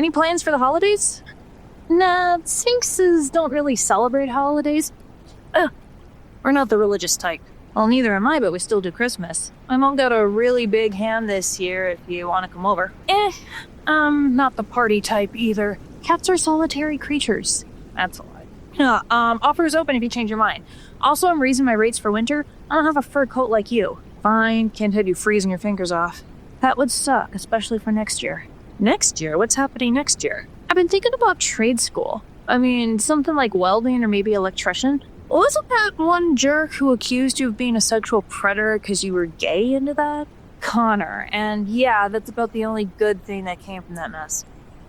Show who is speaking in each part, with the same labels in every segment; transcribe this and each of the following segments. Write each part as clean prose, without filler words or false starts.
Speaker 1: Any plans for the holidays? Nah, Sphinxes don't really celebrate holidays. We're not the religious type. Well, neither am I, but we still do Christmas. My mom got a really big ham this year if you want to come over. Not the party type either. Cats are solitary creatures. That's a lie. Offer is open if you change your mind. Also, I'm raising my rates for winter. I don't have a fur coat like you. Fine, can't have you freezing your fingers off. That would suck, especially for next year. Next year? What's happening next year? I've been thinking about trade school. I mean, something like welding or maybe electrician. Wasn't that one jerk who accused you of being a sexual predator because you were gay into that? Connor. And yeah, that's about the only good thing that came from that mess.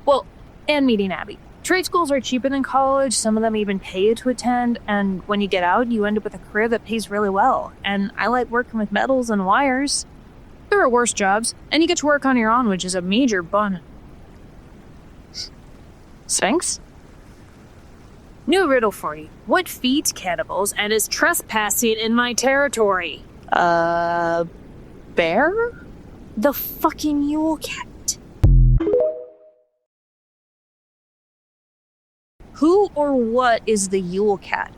Speaker 1: Well, and meeting Abby. Trade schools are cheaper than college, some of them even pay you to attend, and when you get out, you end up with a career that pays really well. And I like working with metals and wires. There are worse jobs, and you get to work on your own, which is a major bun. Sphinx? New riddle for you. What feeds cannibals and is trespassing in my territory? Bear? The fucking Yule Cat. Who or what is the Yule Cat?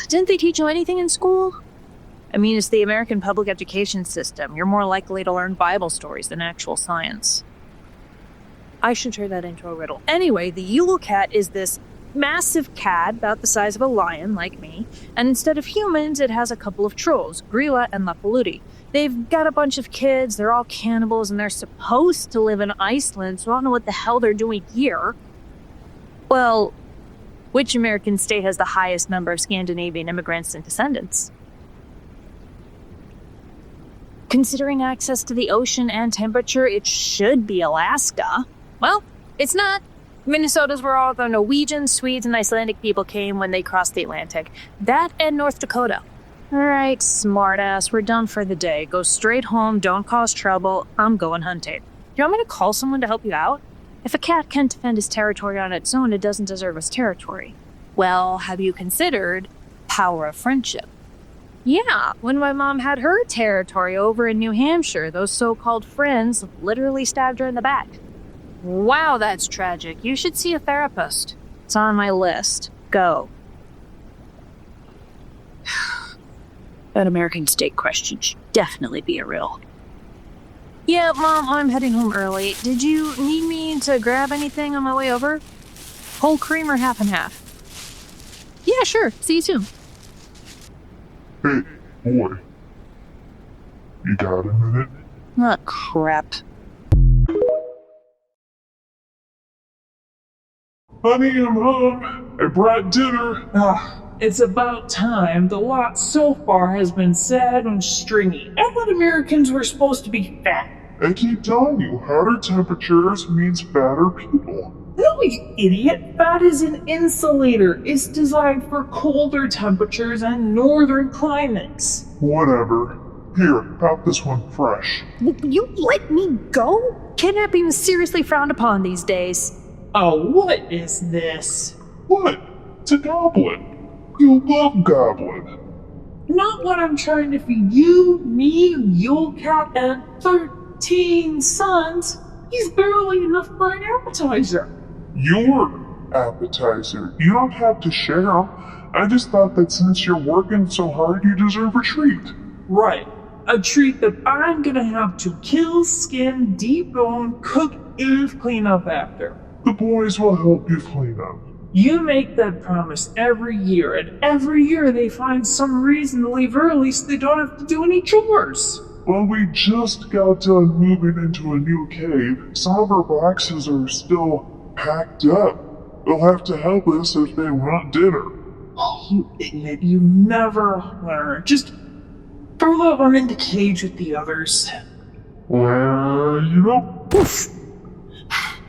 Speaker 1: Didn't they teach you anything in school? I mean, it's the American public education system. You're more likely to learn Bible stories than actual science. I should turn that into a riddle. Anyway, the Yule Cat is this massive cat about the size of a lion, like me, and instead of humans, it has a couple of trolls, Gryla and Lapaludi. They've got a bunch of kids, they're all cannibals, and they're supposed to live in Iceland, so I don't know what the hell they're doing here. Well, which American state has the highest number of Scandinavian immigrants and descendants? Considering access to the ocean and temperature, it should be Alaska. Well, it's not. Minnesota's where all the Norwegians, Swedes, and Icelandic people came when they crossed the Atlantic. That and North Dakota. Alright, smartass, we're done for the day. Go straight home, don't cause trouble. I'm going hunting. Do you want me to call someone to help you out? If a cat can't defend its territory on its own, it doesn't deserve its territory. Well, have you considered power of friendship? Yeah, when my mom had her territory over in New Hampshire, those so-called friends literally stabbed her in the back. Wow, that's tragic. You should see a therapist. It's on my list. Go. That American state question should definitely be a riddle. Yeah, Mom, I'm heading home early. Did you need me to grab anything on my way over? Whole cream or half and half? Yeah, sure. See you soon.
Speaker 2: Hey, boy. You got a minute?
Speaker 1: Oh, crap.
Speaker 2: Honey, I'm home. I brought dinner.
Speaker 3: It's about time. The lot so far has been sad and stringy. I thought Americans were supposed to be fat.
Speaker 2: I keep telling you, hotter temperatures means fatter people.
Speaker 3: No, you idiot. Fat is an insulator. It's designed for colder temperatures and northern climates.
Speaker 2: Whatever. Here, pop this one fresh.
Speaker 1: You let me go? Kidnapping is seriously frowned upon these days.
Speaker 3: Oh, what is this?
Speaker 2: What? It's a goblin. You love goblin.
Speaker 3: Not what I'm trying to feed you, me, Yule Cat, and 13 sons. He's barely enough for an appetizer.
Speaker 2: Your appetizer. You don't have to share. I just thought that since you're working so hard, you deserve a treat.
Speaker 3: Right. A treat that I'm gonna have to kill, skin, debone, cook, and clean up after.
Speaker 2: The boys will help you clean up.
Speaker 3: You make that promise every year, and every year they find some reason to leave early so they don't have to do any chores.
Speaker 2: Well, we just got done moving into a new cave. Some of our boxes are still packed up. They'll have to help us if they want dinner.
Speaker 3: Oh, you idiot, you never learn. Just throw that one in the cage with the others.
Speaker 2: Well, you know.
Speaker 1: Poof.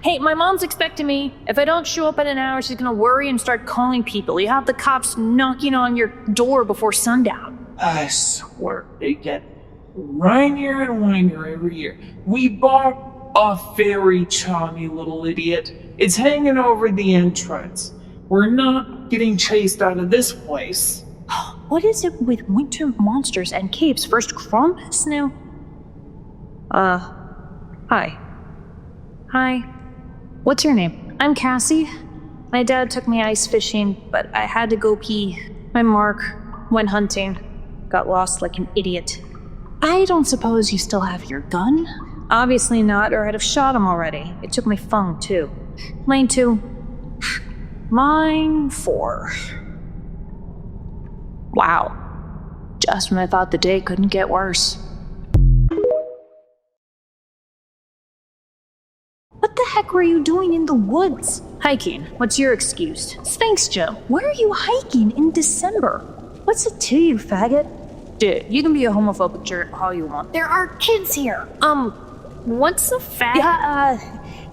Speaker 1: Hey, my mom's expecting me. If I don't show up in an hour, she's gonna worry and start calling people. You have the cops knocking on your door before sundown.
Speaker 3: I swear, they get whinier and whinier every year. We bought a very chummy little idiot. It's hanging over the entrance. We're not getting chased out of this place.
Speaker 1: What is it with winter monsters and caves? First crumb, snow. Hi. Hi. What's your name? I'm Cassie. My dad took me ice fishing, but I had to go pee. I'm Mark. Went hunting. Got lost like an idiot. I don't suppose you still have your gun? Obviously not, or I'd have shot him already. It took my phone, too. Lane 2. Mine 4. Wow. Just when I thought the day couldn't get worse. What the heck were you doing in the woods? Hiking. What's your excuse? Sphinx, Joe. Where are you hiking in December? What's it to you, faggot? Dude, you can be a homophobic jerk all you want. There are kids here. What's a fag? Yeah,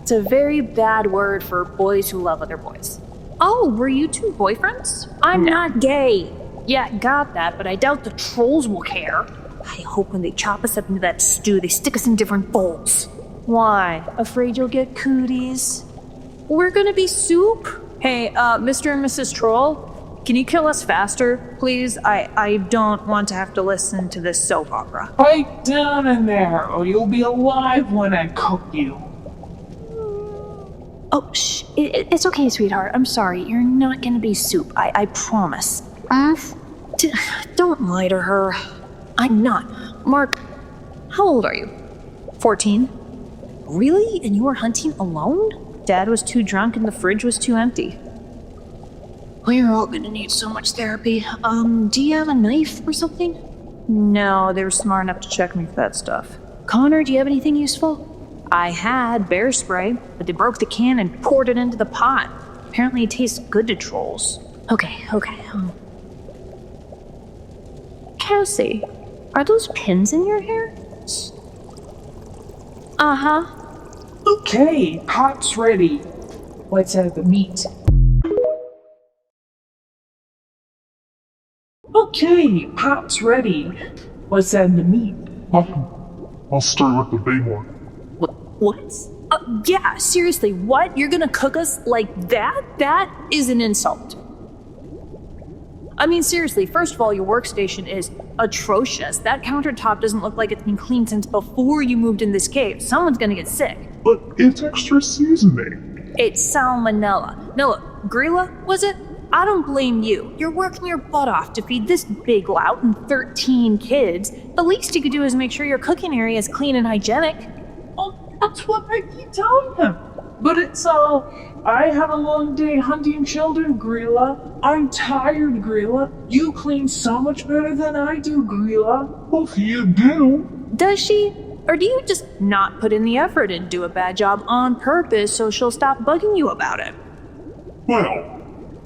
Speaker 1: it's a very bad word for boys who love other boys. Oh, were you two boyfriends? I'm not gay. Yeah, got that, but I doubt the trolls will care. I hope when they chop us up into that stew, they stick us in different bowls. Why? Afraid you'll get cooties? We're gonna be soup? Hey, Mr. and Mrs. Troll, can you kill us faster, please? I don't want to have to listen to this soap opera.
Speaker 3: Pipe down in there, or you'll be alive when I cook you.
Speaker 1: Oh, shh. It's okay, sweetheart. I'm sorry. You're not gonna be soup. I promise. Don't lie to her. I'm not. Mark, how old are you? 14? Really? And you were hunting alone? Dad was too drunk and the fridge was too empty. We're all gonna need so much therapy. Do you have a knife or something? No, they were smart enough to check me for that stuff. Connor, do you have anything useful? I had bear spray, but they broke the can and poured it into the pot. Apparently it tastes good to trolls. Okay. Cassie, are those pins in your hair? Uh-huh.
Speaker 3: Okay, pot's ready. Let's add the meat. Okay, pot's ready. Let's add the meat.
Speaker 2: I'll start with the big one.
Speaker 1: What? Yeah, seriously, what? You're gonna cook us like that? That is an insult. I mean, seriously, first of all, your workstation is atrocious. That countertop doesn't look like it's been cleaned since before you moved in this cave. Someone's gonna get sick.
Speaker 2: But it's extra seasoning.
Speaker 1: It's salmonella. No, look, Gryla, was it? I don't blame you. You're working your butt off to feed this big lout and 13 kids. The least you could do is make sure your cooking area is clean and hygienic.
Speaker 3: Oh, that's what I keep telling him. But it's I had a long day hunting children, Gryla. I'm tired, Gryla. You clean so much better than I do, Gryla.
Speaker 2: Well, you do.
Speaker 1: Does she? Or do you just not put in the effort and do a bad job on purpose so she'll stop bugging you about it?
Speaker 2: Well,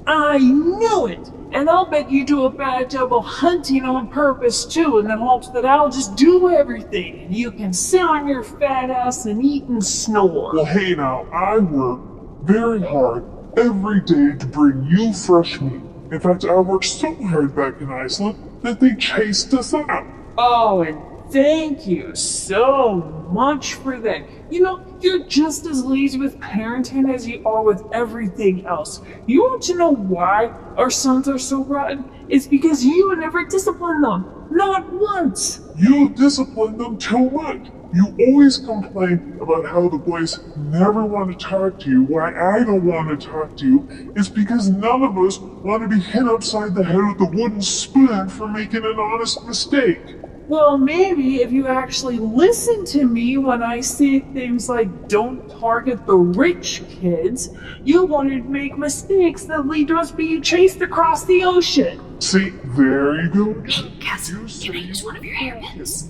Speaker 3: I knew it! And I'll bet you do a bad job of hunting on purpose too, in the hopes that I'll just do everything, and you can sit on your fat ass and eat and snore.
Speaker 2: well, hey now, I work very hard every day to bring you fresh meat. In fact, I worked so hard back in Iceland that they chased us out.
Speaker 3: Oh, and thank you so much for that. You know, you're just as lazy with parenting as you are with everything else. You want to know why our sons are so rotten? It's because you never disciplined them. Not once.
Speaker 2: You discipline them too much. You always complain about how the boys never want to talk to you. Why I don't want to talk to you is because none of us want to be hit upside the head with a wooden spoon for making an honest mistake.
Speaker 3: Well, maybe if you actually listen to me when I say things like don't target the rich kids, you won't make mistakes that lead to us being chased across the ocean.
Speaker 2: See, there you go.
Speaker 1: Cassie,
Speaker 2: can
Speaker 1: I use one of your hairpins?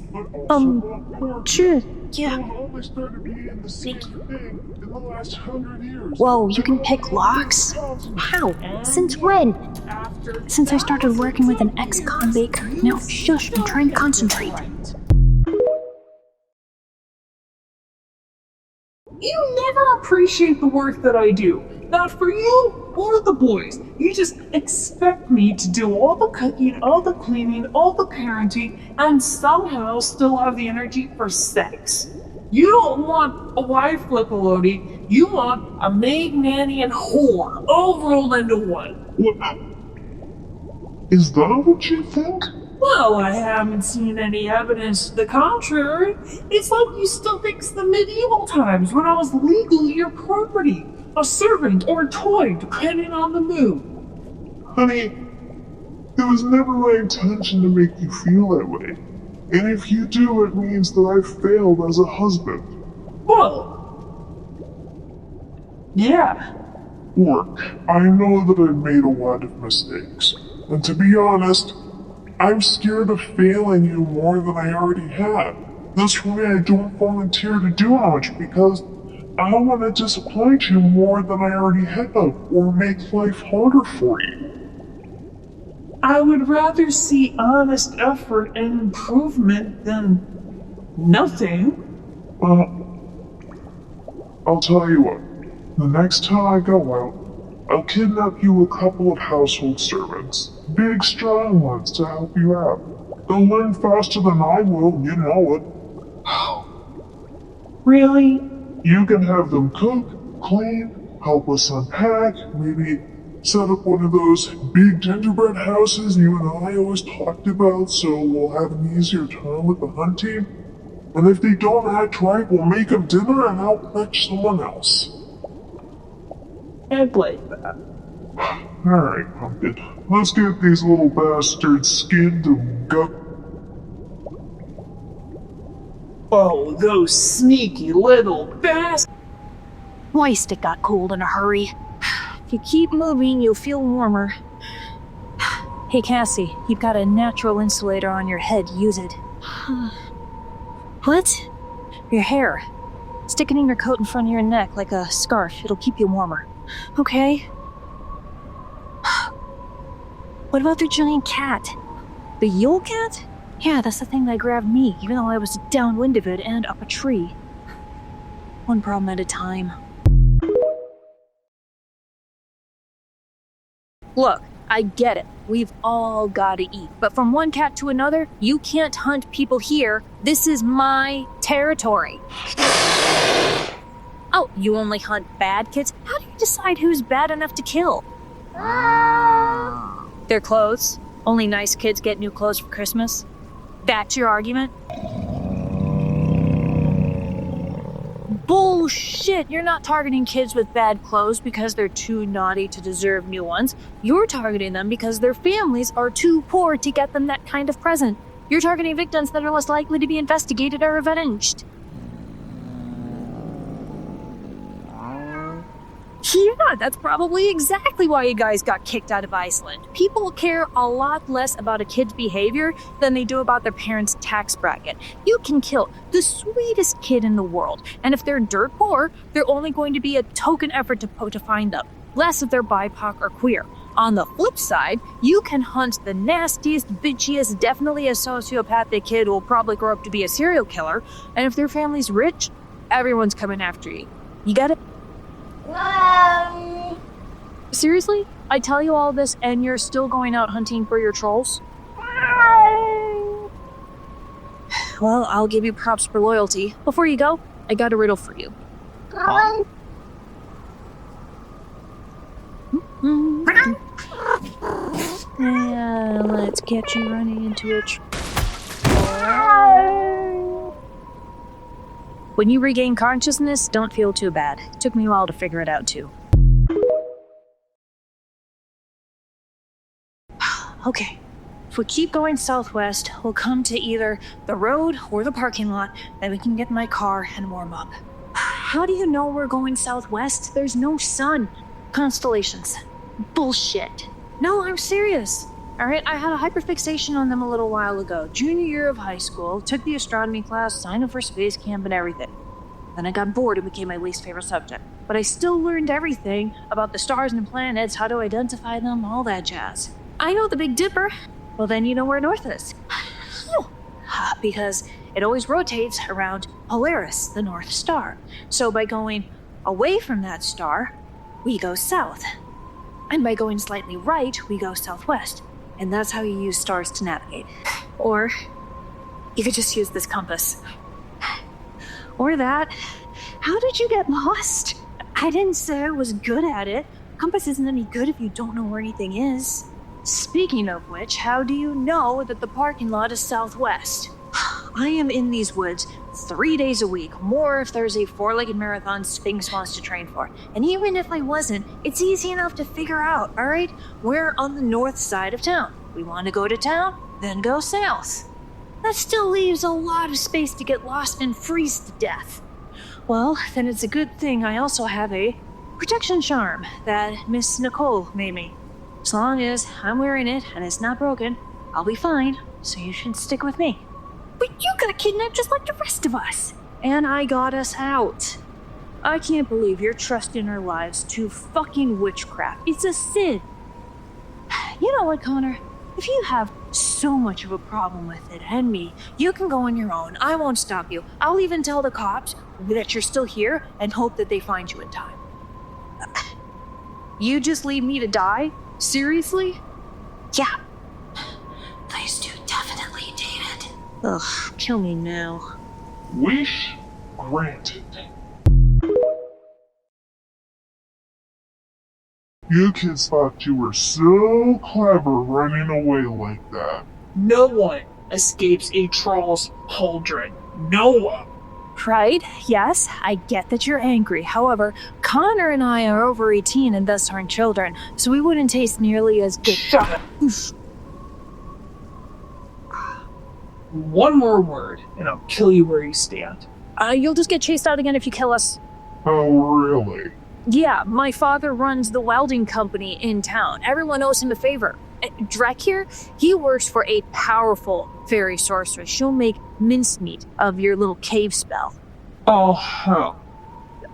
Speaker 2: Sure.
Speaker 1: Sure, yeah.
Speaker 2: Only started being the same thing in the last 100 years.
Speaker 1: Whoa, you can pick locks? How? Since when? Since I started working with an ex-convict. Now, shush, I'm trying to concentrate.
Speaker 3: You never appreciate the work that I do. Not for you or the boys. You just expect me to do all the cooking, all the cleaning, all the parenting, and somehow still have the energy for sex. You don't want a wife flip-a-loady. You want a maid, nanny, and whore all rolled into one.
Speaker 2: What? Is that what you think?
Speaker 3: Well, I haven't seen any evidence to the contrary. It's like you still think it's the medieval times when I was legally your property. a servant, or a toy, depending on the mood.
Speaker 2: Honey, it was never my intention to make you feel that way. And if you do, it means that I failed as a husband.
Speaker 3: Well, yeah.
Speaker 2: Look, I know that I've made a lot of mistakes. And to be honest, I'm scared of failing you more than I already have. That's why I don't volunteer to do much, because I don't want to disappoint you more than I already have, or make life harder for you.
Speaker 3: I would rather see honest effort and improvement than nothing.
Speaker 2: I'll tell you what. The next time I go out, I'll kidnap you a couple of household servants. Big, strong ones to help you out. They'll learn faster than I will, you know it.
Speaker 3: Really?
Speaker 2: You can have them cook, clean, help us unpack, maybe set up one of those big gingerbread houses you and I always talked about so we'll have an easier time with the hunting. And if they don't act right, we'll make them dinner and I'll catch someone else.
Speaker 3: I'd like that.
Speaker 2: Alright, Pumpkin. Let's get these little bastards skinned and gut.
Speaker 3: Oh, those sneaky little bastards.
Speaker 1: Waste, it got cold in a hurry. If you keep moving, you'll feel warmer. Hey, Cassie, you've got a natural insulator on your head. Use it. What? Your hair. Stick it in your coat in front of your neck like a scarf. It'll keep you warmer. Okay. What about the giant cat? The Yule Cat? Yeah, that's the thing that grabbed me, even though I was downwind of it and up a tree. One problem at a time. Look, I get it. We've all gotta eat. But from one cat to another, you can't hunt people here. This is my territory. Oh, you only hunt bad kids? How do you decide who's bad enough to kill? Their clothes. Only nice kids get new clothes for Christmas. That's your argument? Bullshit! You're not targeting kids with bad clothes because they're too naughty to deserve new ones. You're targeting them because their families are too poor to get them that kind of present. You're targeting victims that are less likely to be investigated or avenged. Yeah, that's probably exactly why you guys got kicked out of Iceland. People care a lot less about a kid's behavior than they do about their parents' tax bracket. You can kill the sweetest kid in the world, and if they're dirt poor, they're only going to be a token effort to find them, less if they're BIPOC or queer. On the flip side, you can hunt the nastiest, bitchiest, definitely a sociopathic kid who will probably grow up to be a serial killer, and if their family's rich, everyone's coming after you. You got it? Seriously? I tell you all this and you're still going out hunting for your trolls? Well, I'll give you props for loyalty. Before you go, I got a riddle for you. Yeah, let's get you running into a When you regain consciousness, don't feel too bad. It took me a while to figure it out too. Okay, if we keep going southwest, we'll come to either the road or the parking lot, then we can get in my car and warm up. How do you know we're going southwest? There's no sun. Constellations. Bullshit. No, I'm serious. Alright, I had a hyperfixation on them a little while ago. Junior year of high school, took the astronomy class, signed up for space camp and everything. Then I got bored and became my least favorite subject. But I still learned everything about the stars and planets, how to identify them, all that jazz. I know the Big Dipper. Well, then you know where north is. Because it always rotates around Polaris, the North Star. So by going away from that star, we go south. And by going slightly right, we go southwest. And that's how you use stars to navigate. Or you could just use this compass. Or that. How did you get lost? I didn't say I was good at it. Compass isn't any good if you don't know where anything is. Speaking of which, how do you know that the parking lot is southwest? I am in these woods 3 days a week, more if there's a 4-legged marathon Sphinx wants to train for. And even if I wasn't, it's easy enough to figure out, alright? We're on the north side of town. We want to go to town, then go south. That still leaves a lot of space to get lost and freeze to death. Well, then it's a good thing I also have a protection charm that Miss Nicole made me. As long as I'm wearing it and it's not broken, I'll be fine, so you should stick with me. But you got kidnapped just like the rest of us. And I got us out. I can't believe you're trusting our lives to fucking witchcraft. It's a sin. You know what, Connor? If you have so much of a problem with it and me, you can go on your own. I won't stop you. I'll even tell the cops that you're still here and hope that they find you in time. You just leave me to die? Seriously? Yeah. Please do, definitely, David. Ugh, kill me now.
Speaker 2: Wish granted. You kids thought you were so clever running away like that.
Speaker 3: No one escapes a troll's cauldron. No one.
Speaker 1: Right, yes, I get that you're angry. However, Connor and I are over 18 and thus aren't children, so we wouldn't taste nearly as good.
Speaker 3: Shut up. One more word, and I'll kill you where you stand.
Speaker 1: You'll just get chased out again if you kill us.
Speaker 2: Oh, really?
Speaker 1: Yeah, my father runs the welding company in town. Everyone owes him a favor. Drek here, he works for a powerful fairy sorceress. She'll make mincemeat of your little cave spell.
Speaker 3: Oh, huh.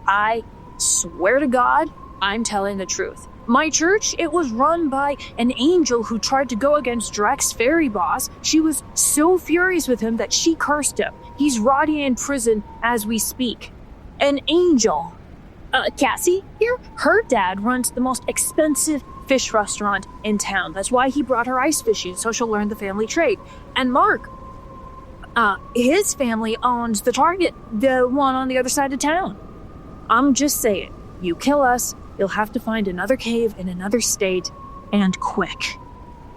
Speaker 1: I swear to God, I'm telling the truth. My church, it was run by an angel who tried to go against Drek's fairy boss. She was so furious with him that she cursed him. He's rotting in prison as we speak. An angel. Cassie here, her dad runs the most expensive fish restaurant in town. That's why he brought her ice fishing, so she'll learn the family trade. And Mark, his family owns the Target, the one on the other side of town. I'm just saying, you kill us, you'll have to find another cave in another state, and quick.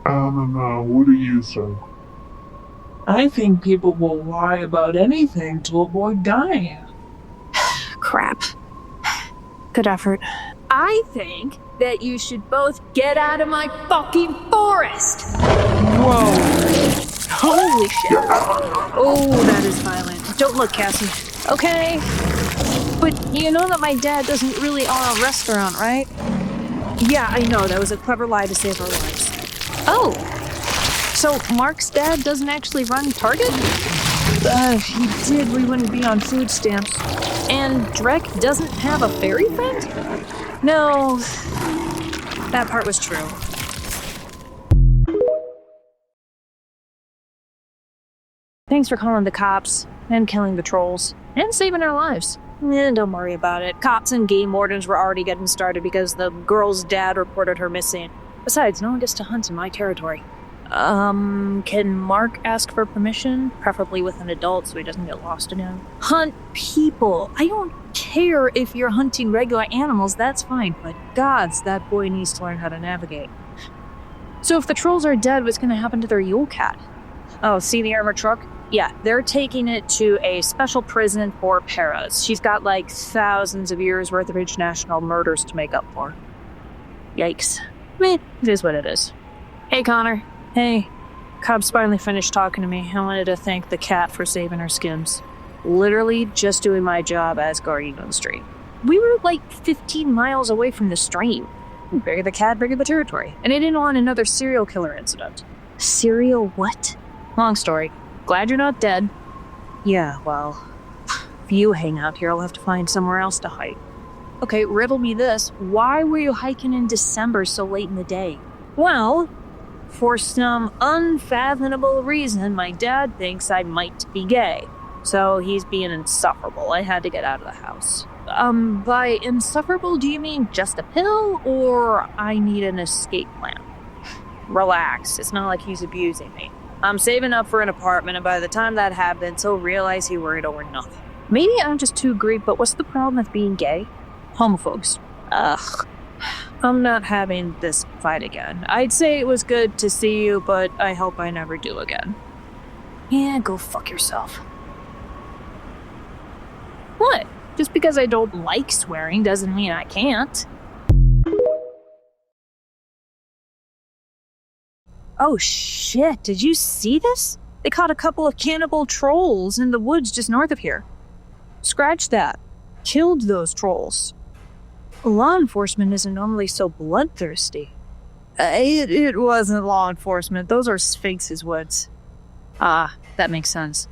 Speaker 2: I don't know. What do you say?
Speaker 3: I think people will lie about anything to avoid dying.
Speaker 1: Crap. Good effort. I think that you should both get out of my fucking forest!
Speaker 3: Whoa.
Speaker 1: Holy shit. Oh, that is violent. Don't look, Cassie. Okay. But you know that my dad doesn't really own a restaurant, right? Yeah, I know. That was a clever lie to save our lives. Oh. So Mark's dad doesn't actually run Target? If he did, we wouldn't be on food stamps. And Drek doesn't have a fairy friend? No, that part was true. Thanks for calling the cops, and killing the trolls, and saving our lives. Don't worry about it. Cops and game wardens were already getting started because the girl's dad reported her missing. Besides, no one gets to hunt in my territory. Can Mark ask for permission? Preferably with an adult so he doesn't get lost again. Hunt people! I don't care if you're hunting regular animals, that's fine, but gods, that boy needs to learn how to navigate. So if the trolls are dead, what's gonna happen to their Yule Cat? Oh, see the armored truck? Yeah, they're taking it to a special prison for paras. She's got like thousands of years worth of international murders to make up for. Yikes. I mean, it is what it is. Hey, Connor. Hey, Cobb's finally finished talking to me. I wanted to thank the cat for saving her skins. Literally just doing my job as guardian of the stream. We were like 15 miles away from the stream. Bury the cat, bury the territory. And I didn't want another serial killer incident. Serial what? Long story. Glad you're not dead. Yeah, well, if you hang out here, I'll have to find somewhere else to hike. Okay, riddle me this. Why were you hiking in December so late in the day? Well, for some unfathomable reason, my dad thinks I might be gay. So he's being insufferable. I had to get out of the house. By insufferable, do you mean just a pill, or I need an escape plan? Relax, it's not like he's abusing me. I'm saving up for an apartment, and by the time that happens, he'll realize he worried over nothing. Maybe I'm just too Greek, but what's the problem with being gay? Homophobes. Ugh. I'm not having this fight again. I'd say it was good to see you, but I hope I never do again. Yeah, go fuck yourself. What? Just because I don't like swearing doesn't mean I can't. Oh shit, did you see this? They caught a couple of cannibal trolls in the woods just north of here. Scratch that. Killed those trolls. Law enforcement isn't normally so bloodthirsty. It wasn't law enforcement. Those are Sphinx's woods. Ah, that makes sense.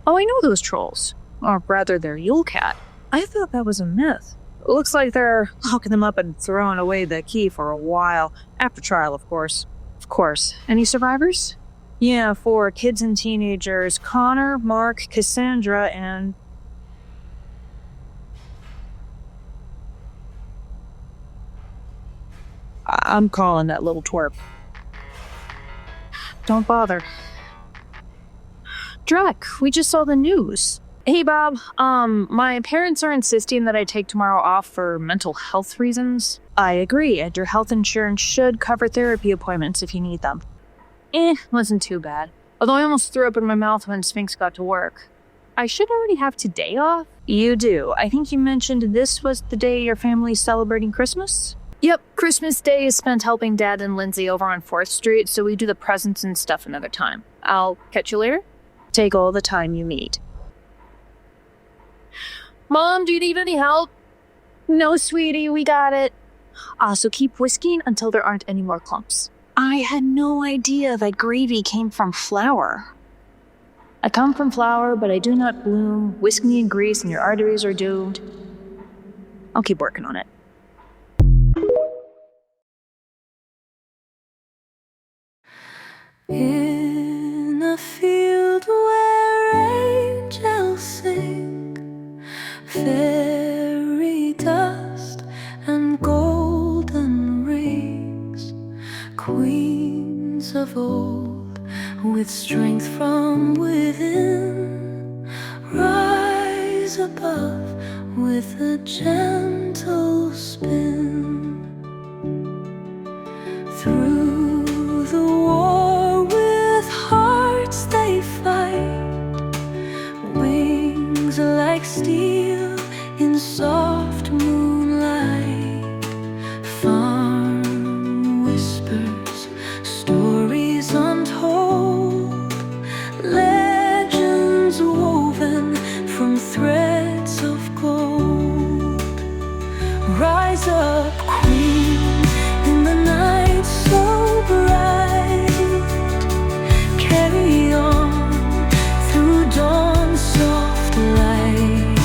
Speaker 1: Oh, I know those trolls. Or rather, their Yule Cat. I thought that was a myth. Looks like they're locking them up and throwing away the key for a while. After trial, of course. Of course. Any survivors? Yeah, 4 kids and teenagers. Connor, Mark, Cassandra, and... I'm calling that little twerp. Don't bother. Drek, we just saw the news. Hey, Bob. My parents are insisting that I take tomorrow off for mental health reasons. I agree, and your health insurance should cover therapy appointments if you need them. Wasn't too bad. Although I almost threw up in my mouth when Sphinx got to work. I should already have today off? You do. I think you mentioned this was the day your family's celebrating Christmas? Yep, Christmas Day is spent helping Dad and Lindsay over on 4th Street, so we do the presents and stuff another time. I'll catch you later. Take all the time you need. Mom, do you need any help? No, sweetie, we got it. So keep whisking until there aren't any more clumps. I had no idea that gravy came from flour. I come from flour, but I do not bloom. Whisk me in grease and your arteries are doomed. I'll keep working on it.
Speaker 4: In a field where angels sing, fairy dust and golden rings, queens of old with strength from within, rise above with a gentle spin. Through the war with hearts they fight, wings like steel in soft moonlight. Farm whispers, stories untold, legends woven from threads of gold. Rise up, queen, in the night so bright. Carry on through dawn's soft light.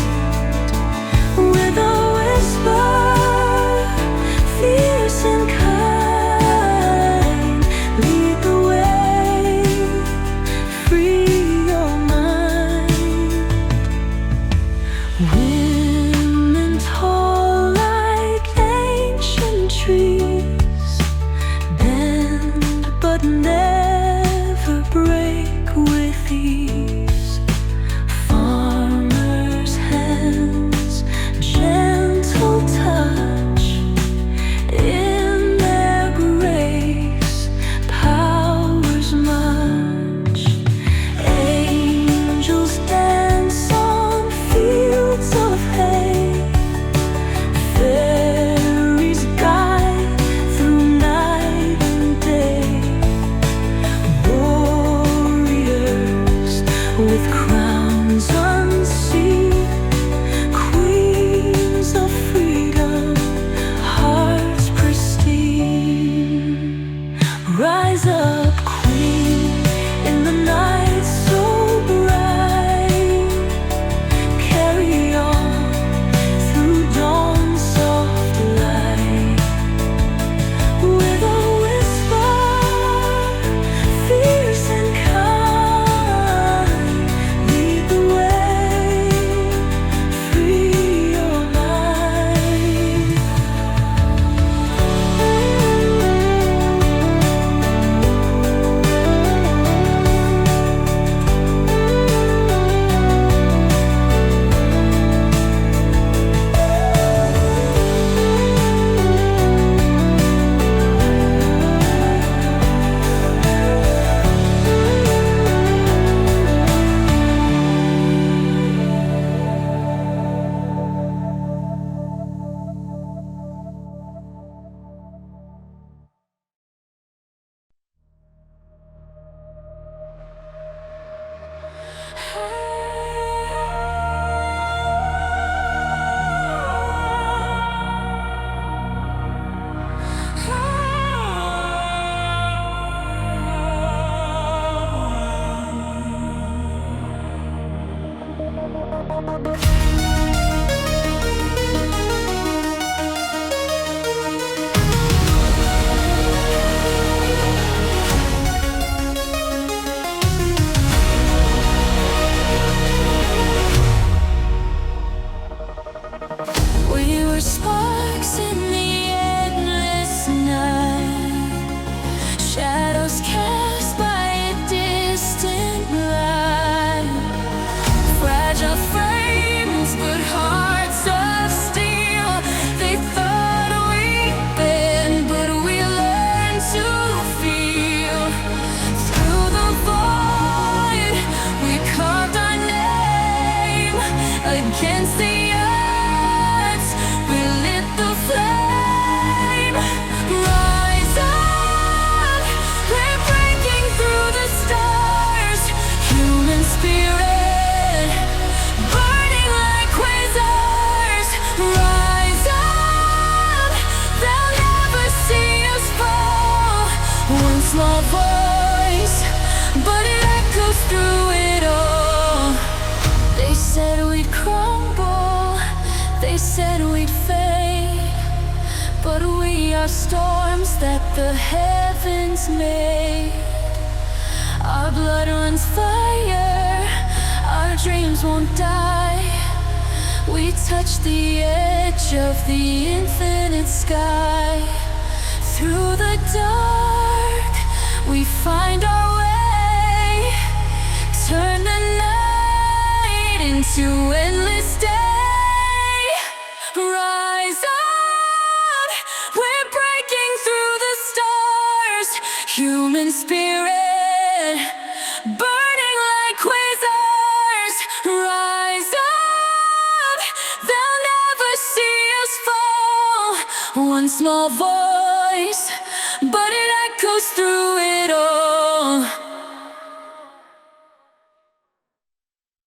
Speaker 4: small voice, but it echoes through it all. They said we'd crumble, they said we'd fade, but we are storms that the heavens made. Our blood runs fire, our dreams won't die. We touch the edge of the infinite sky. Through the dark, we find our way. Turn the night into endless day. Rise up, we're breaking through the stars. Human spirit, burning like quasars. Rise up, they'll never see us fall. One small voice, but it echoes through it all.